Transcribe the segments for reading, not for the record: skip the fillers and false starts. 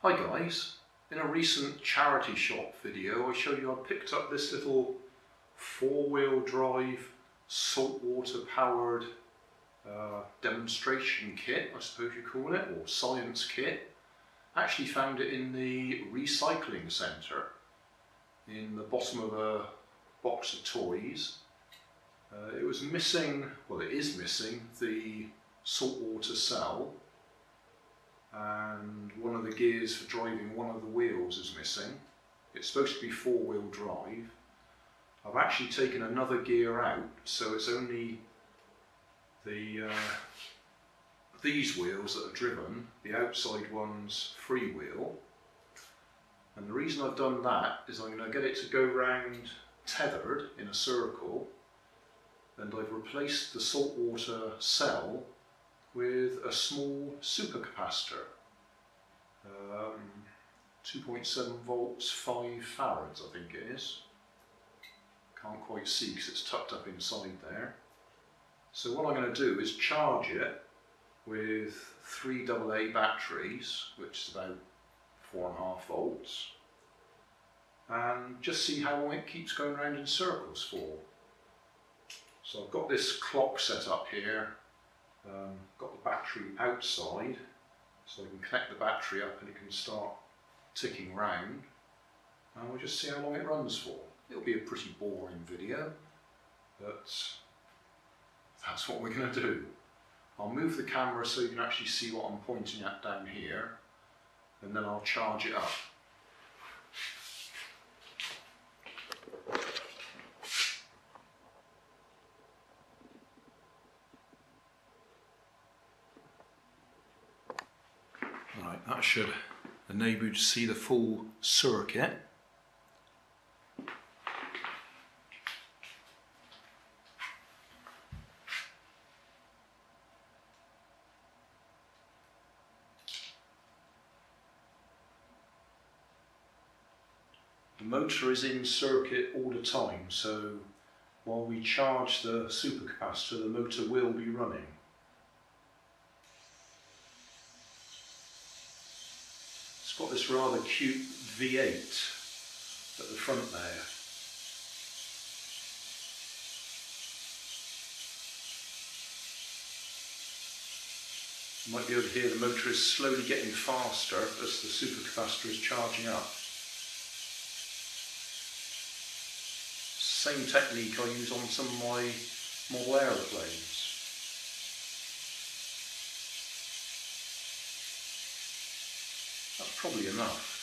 Hi guys, in a recent charity shop video I showed you I picked up this little four-wheel drive saltwater powered demonstration kit, I suppose you call it, or science kit. I actually found it in the recycling centre in the bottom of a box of toys. It was missing, well it is missing, the saltwater cell, and one of the gears for driving one of the wheels is missing. It's supposed to be four-wheel drive. I've actually taken another gear out, so it's only these wheels that are driven, the outside one's freewheel. And the reason I've done that is I'm going to get it to go round tethered in a circle, and I've replaced the saltwater cell with a small supercapacitor, 2.7 volts, 5 farads I think it is. Can't quite see because it's tucked up inside there. So what I'm going to do is charge it with 3 AA batteries, which is about 4.5 volts, and just see how long it keeps going around in circles for. So I've got this clock set up here, got the battery outside, so I can connect the battery up and it can start ticking round, and we'll just see how long it runs for. It'll be a pretty boring video, but that's what we're going to do. I'll move the camera so you can actually see what I'm pointing at down here, and then I'll charge it up. Right, that should enable you to see the full circuit. The motor is in circuit all the time, so while we charge the supercapacitor, the motor will be running. It's got this rather cute V8 at the front there. You might be able to hear the motor is slowly getting faster as the supercapacitor is charging up. Same technique I use on some of my model aeroplanes. That's probably enough.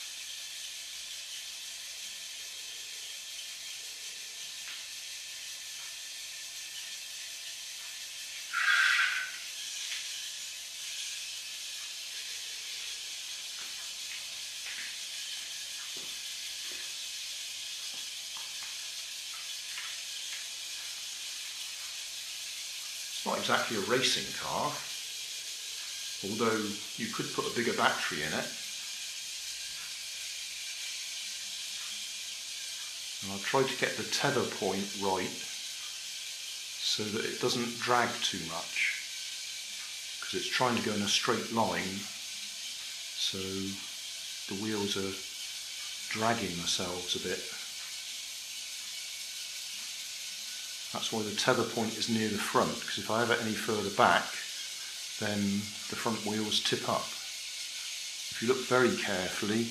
It's not exactly a racing car, although you could put a bigger battery in it. And I'll try to get the tether point right so that it doesn't drag too much, because it's trying to go in a straight line, so the wheels are dragging themselves a bit. That's why the tether point is near the front, because if I have it any further back, then the front wheels tip up. If you look very carefully,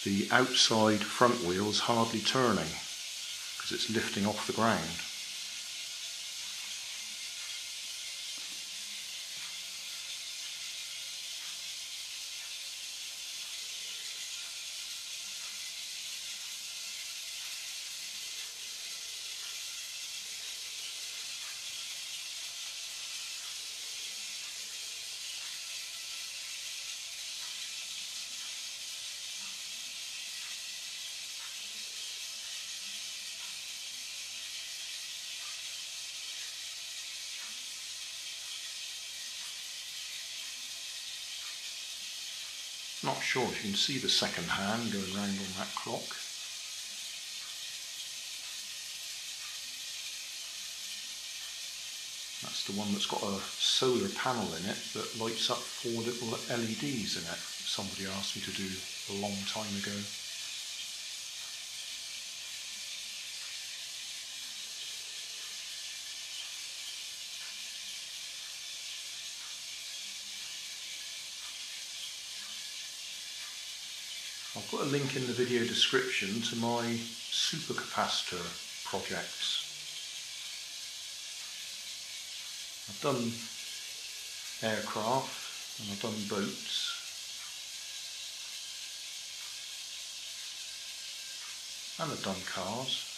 the outside front wheel's hardly turning, because it's lifting off the ground. Not sure if you can see the second hand going round on that clock. That's the one that's got a solar panel in it that lights up 4 little LEDs in it. somebody asked me to do a long time ago. I'll put a link in the video description to my supercapacitor projects. I've done aircraft and I've done boats. And I've done cars.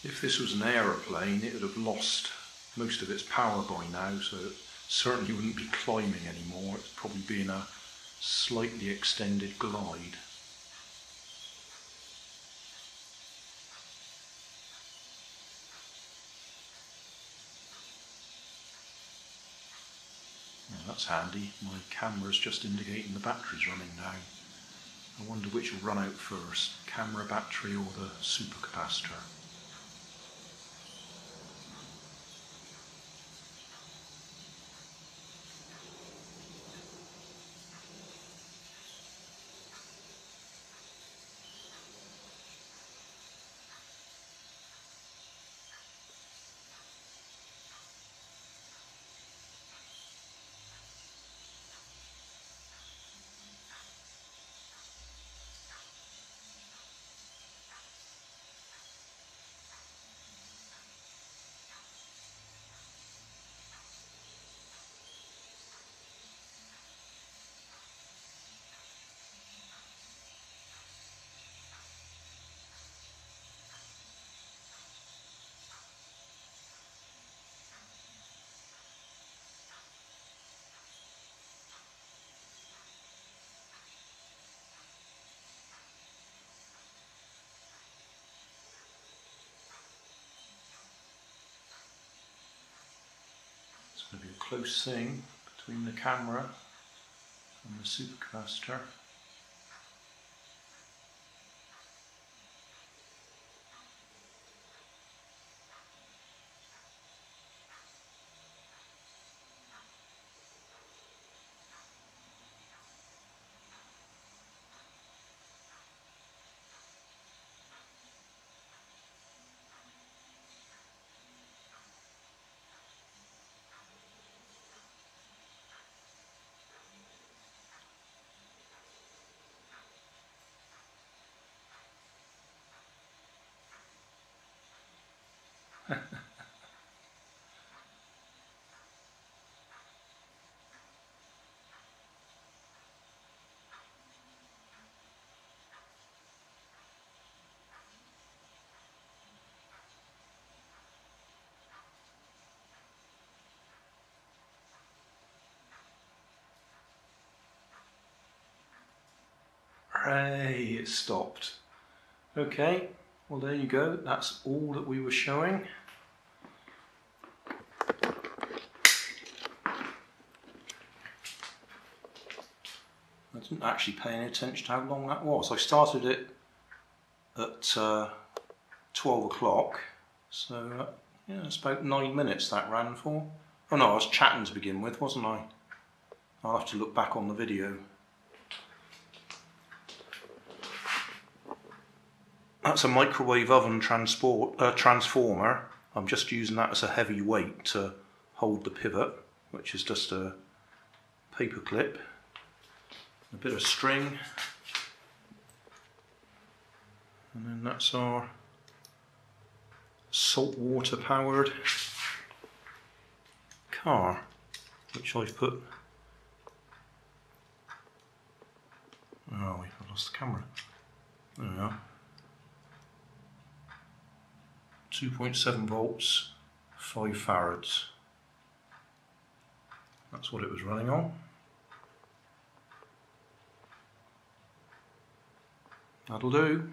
If this was an aeroplane, it would have lost most of its power by now, so it certainly wouldn't be climbing anymore. It's probably being a slightly extended glide. Well, that's handy. My camera's just indicating the battery's running now. I wonder which will run out first, camera battery or the supercapacitor. It's going to be a close thing between the camera on the supercapacitor. Hooray, it stopped. Okay, well there you go, that's all that we were showing. I didn't actually pay any attention to how long that was. I started it at 12 o'clock, so yeah, it's about 9 minutes that ran for. Oh no, I was chatting to begin with, wasn't I? I'll have to look back on the video. That's a microwave oven transformer. I'm just using that as a heavy weight to hold the pivot, which is just a paper clip, a bit of string, and then that's our saltwater powered car, which I've put. Oh, I lost the camera. There we are. 2.7 volts, 5 farads. That's what it was running on. That'll do.